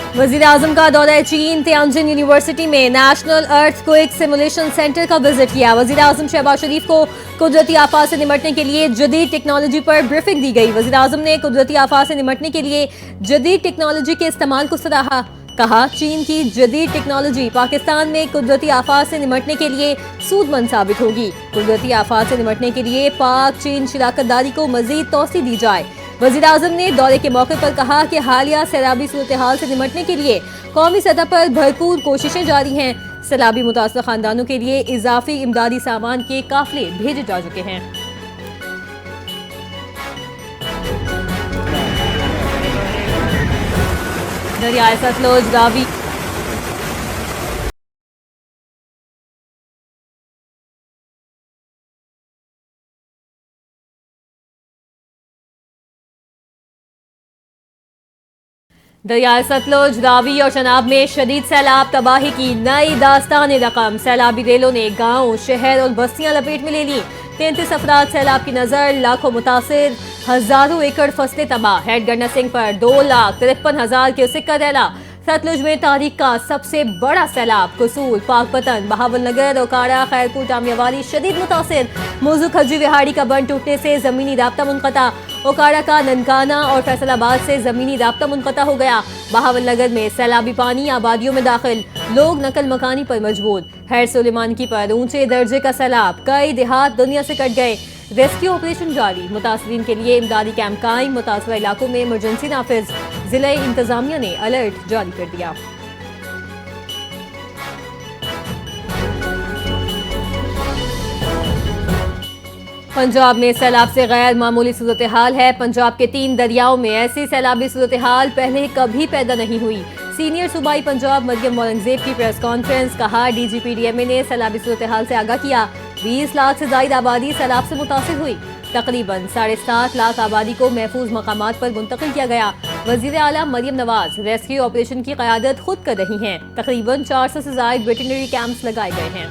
वजीर आजम का दौरा चीन तियानजिन यूनिवर्सिटी में नेशनल अर्थक्वेक सिमुलेशन सेंटर का विजिट किया। वजीर आजम शहबाज शरीफ को कुदरती आफात से निपटने के लिए जदीद टेक्नोलॉजी पर ब्रीफिंग दी गई। वजीर आजम ने कुदरती आफात से निपटने के लिए जदीद टेक्नोलॉजी के इस्तेमाल को सराहा। कहा, चीन की जदीद टेक्नोलॉजी पाकिस्तान में कुदरती आफात से निपटने के लिए सूदमंद साबित होगी। कुदरती आफात से निपटने के लिए पाक चीन शराकतदारी को मजीद तोसी दी जाए। वजीर आजम ने दौरे के मौके पर कहा कि हालिया सैलाबी सूरत हाल से निपटने के लिए कौमी सतह पर भरपूर कोशिशें जारी हैं। सैलाबी मुतासर खानदानों के लिए इजाफी इमदादी सामान के काफिले भेजे जा चुके हैं। दरियाए सतलुज रावी दरियाए सतलुज रावी और चनाब में शदीद सैलाब तबाही की नई दास्तान रकम। सैलाबी रेलों ने गांव, शहर और बस्तियां लपेट में ले ली। 33 अफराद सैलाब की नजर, लाखों मुतासिर, हजारों एकड़ फसलें तबाह। हेड गवर्नर सिंह पर 2,53,000 क्यूसेक का रैला। सतलुज में तारीख का सबसे बड़ा सैलाब। कसूल, पाकपतन, बहावलनगर, ओकाड़ा, खैरपुर, टामियावाली शदीद मुतासिर। मोजू खज्जी विहाड़ी का बंद टूटने से जमीनी राब्ता मुनक़ता। ओकाड़ा का ननकाना और फैसलाबाद से जमीनी राब्ता मुनक़ता हो गया। बहावलनगर में सैलाबी पानी आबादियों में दाखिल, लोग नकल मकानी पर मजबूर। हैर सुलेमानी पर ऊंचे दर्जे का सैलाब, कई देहात दुनिया से कट गए। रेस्क्यू ऑपरेशन जारी, मुतासरीन के लिए इमदादी कैंप कायम। मुतासरा इलाकों में इमरजेंसी नाफिज, जिला इंतजामिया ने अलर्ट जारी कर दिया। पंजाब में सैलाब से गैर मामूली सूरत हाल है। पंजाब के 3 दरियाओं में ऐसी सैलाबी सूरत हाल पहले कभी पैदा नहीं हुई। सीनियर सूबाई पंजाब मरियम औरंगजेब की प्रेस कॉन्फ्रेंस। कहा, DGPDMA ने सैलाबी सूरत हाल से आगाह किया। 20 लाख से ज्यादा आबादी सैलाब से मुतासिर हुई। तकरीबन 7.5 लाख आबादी को महफूज मकामात पर मुंतकिल किया गया। वजीर आला मरियम नवाज रेस्क्यू ऑपरेशन की क़यादत खुद कर रही हैं। तकरीबन 400 से ज्यादा वेटरनरी कैंप्स लगाए गए हैं।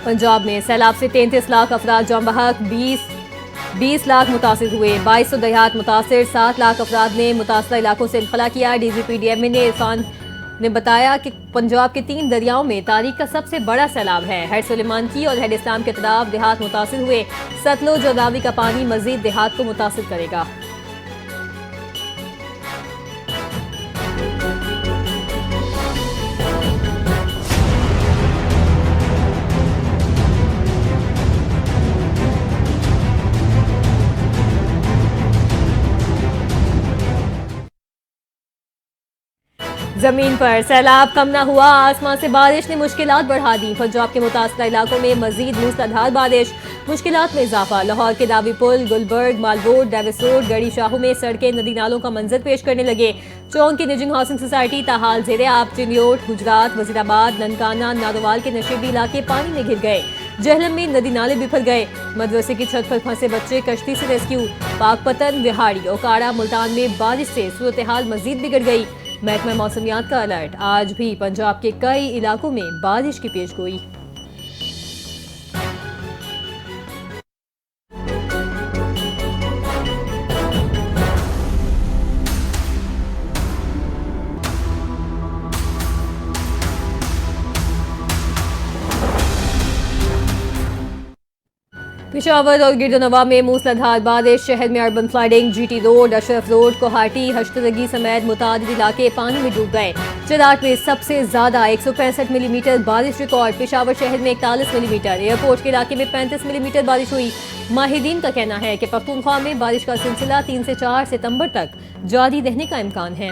पंजाब में सैलाब से 33 लाख अफराद जाम बहक, 20 लाख मुतासिर हुए। 2200 देहात मुतासिर, 7 लाख अफराद ने मुतासरा इलाकों से इनखला किया। DGPDMA ने इरफान ने बताया कि पंजाब के 3 दरियाओं में तारीख का सबसे बड़ा सैलाब है। हेड सुलेमान की और हेड इस्लाम के तलाब देहात मुतासिर हुए। सतलुज और रावी का पानी मजीद देहात को मुतासिर करेगा। जमीन पर सैलाब कम न हुआ, आसमान से बारिश ने मुश्किलात बढ़ा दी। पंजाब के मुतासरा इलाकों में मजीद मूसलाधार बारिश, मुश्किलात में इजाफा। लाहौर के दावी पुल, गुलबर्ग, मालरोड, डेविस रोड, गड़ी शाहू में सड़कें नदी नालों का मंजर पेश करने लगे। चौंक की निजिंग हाउसिंग सोसाइटी ताहाल जेरे आब। चिन्योट, गुजरात, वजीराबाद, ननकाना, नारोवाल के नशीबी इलाके पानी में घिर गए। जहलम में नदी नाले बिफर गए। मदरसे की छत पर फंसे बच्चे कश्ती से रेस्क्यू। पाकपतन, विहाड़ी, ओकाड़ा, मुल्तान में बारिश से सूरत हाल मजीद बिगड़ गई। महकमा मौसमियात का अलर्ट, आज भी पंजाब के कई इलाकों में बारिश की पेशगोई। पिशावर और गिरदोनवा में मूसलाधार बारिश, शहर में urban flooding. GT road, Ashraf road, Kohati, Hashtnagri समेत मुतादिद इलाके पानी में डूब गए। चराट में सबसे ज्यादा 165 मिलीमीटर बारिश रिकॉर्ड। पिशावर शहर में 41 मिलीमीटर, एयरपोर्ट के इलाके में 35 मिलीमीटर बारिश हुई। माहिदीन का कहना है कि पख्तूनख्वा में बारिश का सिलसिला 3 से 4 सितंबर तक जारी रहने का इम्कान है।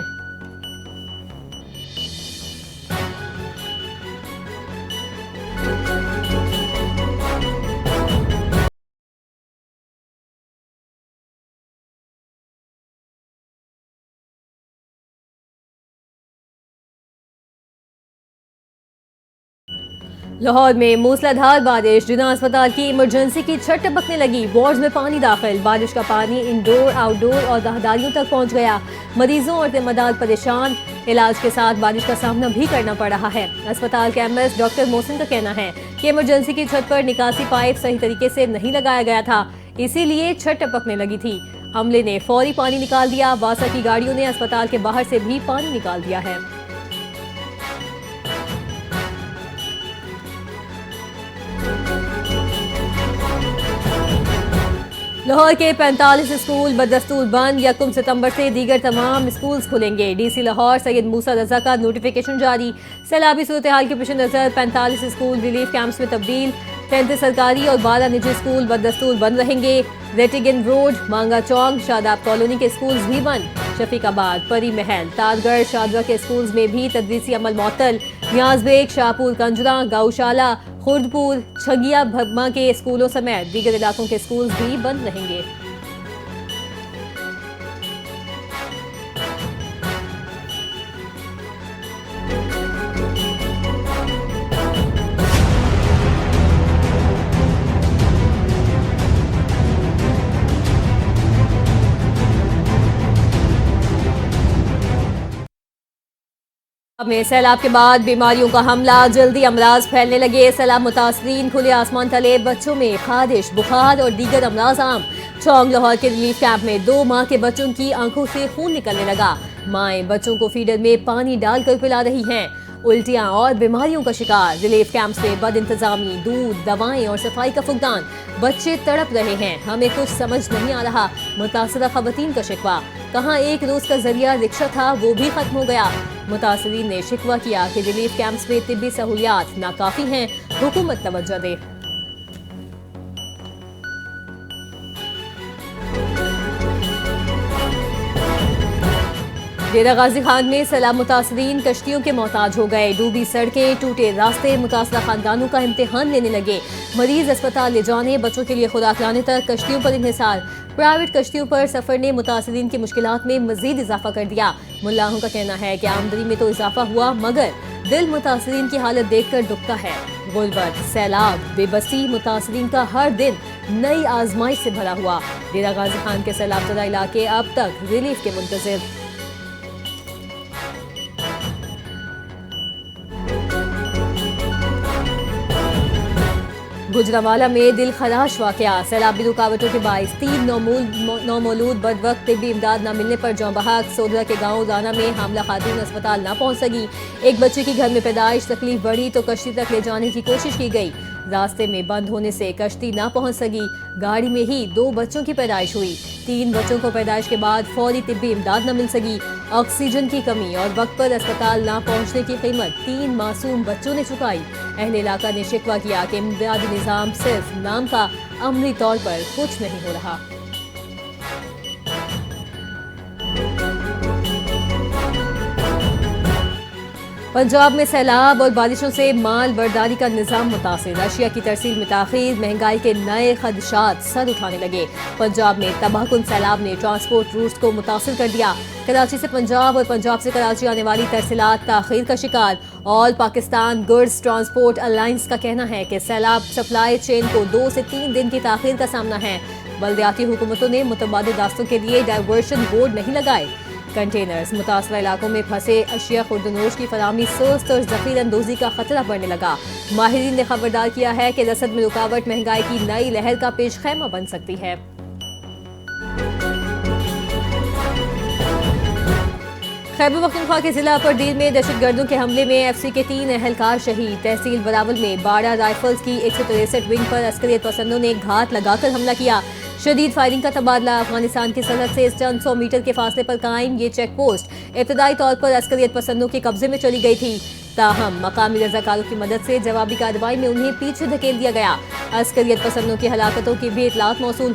लाहौर में मूसलाधार बारिश, जिना अस्पताल की इमरजेंसी की छत टपकने लगी। वार्ड्स में पानी दाखिल। बारिश का पानी इंडोर, आउटडोर और राहदारियों तक पहुंच गया। मरीजों और जिम्मेदार परेशान। इलाज के साथ बारिश का सामना भी करना पड़ रहा है। अस्पताल के MS डॉक्टर मोहसिन का कहना है कि इमरजेंसी की छत पर निकासी पाइप सही तरीके से नहीं लगाया गया था, इसीलिए छत टपकने लगी थी। अमले ने फौरी पानी निकाल दिया। वासा की गाड़ियों ने अस्पताल के बाहर से भी पानी निकाल दिया है। लाहौर के 45 स्कूल बदस्तूर बंद। 1 सितंबर से दीगर तमाम स्कूल खुलेंगे। डीसी लाहौर सैयद मूसा रजा का नोटिफिकेशन जारी। सैलाबी सूरत हाल के पेश नजर 45 स्कूल रिलीफ कैंप्स में तब्दील। 33 सरकारी और 12 निजी स्कूल बदस्तूर बंद रहेंगे। रेटिगन रोड, मांगा चौक, शादाब कॉलोनी के स्कूल भी बंद। शफीकाबाद, परी महल, ताजगढ़, शादरा के स्कूल में भी तदरीसी अमल मअतल। न्याजबेग, शाहपुर, कंजरा, गौशाला, खुर्दपुर, छगिया भगमा के स्कूलों समेत दीगर इलाकों के स्कूल भी बंद रहेंगे। में सैलाब के बाद बीमारियों का हमला, जल्दी अमराज फैलने लगे। सैलाब मुतासरीन, खुले आसमान तले बच्चों में खारिश, बुखार और दीगर अमराज आम। चौंग लाहौर के रिलीफ कैंप में 2 माह के बच्चों की आंखों से खून निकलने लगा। माएं बच्चों को फीडर में पानी डालकर पिला रही हैं। उल्टियां और बीमारियों का शिकार। रिलीफ कैंप में बद इंतजामी, दूध, दवाएं और सफाई का फुकदान। बच्चे तड़प रहे हैं, हमें कुछ समझ नहीं आ रहा। मुतासरा खवातीन का शिकवा। कहाँ एक रोज का जरिया रिक्शा था, वो भी खत्म हो गया। मुतासरीन ने शिकवा किया कि रिलीफ कैंप्स में तिब्बी सहूलियात नाकाफी हैं, हुकूमत तवज्जो दे। डेरा गाजी खान में सैलाब मुतासरीन कश्तियों के मोहताज हो गए। डूबी सड़कें, टूटे रास्ते, मुतासरा खानदानों का इम्तिहान लेने लगे। मरीज अस्पताल ले जाने, बच्चों के लिए खुराक लाने तक कश्तियों पर इन्हिसार। प्राइवेट कश्तियों पर सफर ने मुतासरीन की मुश्किलात में मजीद इजाफा कर दिया। मुल्लाहों का कहना है कि आमदनी में तो इजाफा हुआ, मगर दिल मुतासरीन की हालत देखकर दुखता है। गुर्बत, सैलाब, बेबसी, मुतासरीन का हर दिन नई आजमाइश से भरा हुआ। डेरा गाजी खान के सैलाब ज़दा इलाके अब तक रिलीफ के मुंतज़िर। गुजरावाला में दिल खराश वाकया। सैलाबी रुकावटों के बाइस 3 नौमौलूद बदवक्त तिब्बी इमदाद न मिलने पर जौबहाक सोदरा के गांव दाना में हामला खातून अस्पताल न पहुंच सकी। एक बच्चे की घर में पैदाइश, तकलीफ बढ़ी तो कश्ती तक ले जाने की कोशिश की गई। रास्ते में बंद होने से कश्ती न पहुंच सकी। गाड़ी में ही 2 बच्चों की पैदाइश हुई। 3 बच्चों को पैदाइश के बाद फौरी तिब्बी इमदाद न मिल सकी। ऑक्सीजन की कमी और वक्त पर अस्पताल न पहुंचने की कीमत 3 मासूम बच्चों ने चुकाई। अहले इलाका ने शिकवा किया कि इमदादी निज़ाम सिर्फ नाम का, अमली तौर पर कुछ नहीं हो रहा। पंजाब में सैलाब और बारिशों से माल बर्दारी का निज़ाम मुतासिर। अशिया की तरसील में ताखीर, महंगाई के नए खदशात सर उठाने लगे। पंजाब में तबाहकुन सैलाब ने ट्रांसपोर्ट रूट्स को मुतासिर कर दिया। कराची से पंजाब और पंजाब से कराची आने वाली तरसीलात ताखीर का शिकार। All Pakistan goods transport alliance का कहना है कि सैलाब सप्लाई चेन को 2 से 3 दिन की ताखीर का सामना है। बल्दियाती हुकूमतों ने मुतबादिल रास्तों के लिए डायवर्शन बोर्ड नहीं लगाए। कंटेनर्स, मुतासरा इलाकों में फंसे अशिया खुर्दनोश की फराहमी सुस्त और ज़ख़ीर अंदोज़ी का खतरा बढ़ने लगा। माहिरीन ने खबरदार किया है कि रसद में रुकावट महंगाई की नई लहर का पेश खैमा बन सकती है। खैबर पख्तूनख्वा के जिला परदीर में दहशतगर्दों के हमले में एफसी के 3 अहलकार शहीद। तहसील बरावल में बाड़ा राइफल्स की 163 विंग पर अस्करियत पसंदों ने घात लगाकर हमला किया। शदीद फायरिंग का तबादला। अफगानिस्तान की सरहद से चंद 100 मीटर के फासले पर कायम ये चेक पोस्ट इब्तदाई तौर पर अस्करियत पसंदों के कब्जे में चली गई थी। ताहम मकामी रजाकारों की मदद से जवाबी कार्रवाई में उन्हें पीछे धकेल दिया गया। अस्करियत पसंदों की हलाकतों की भी इतलात मौसूल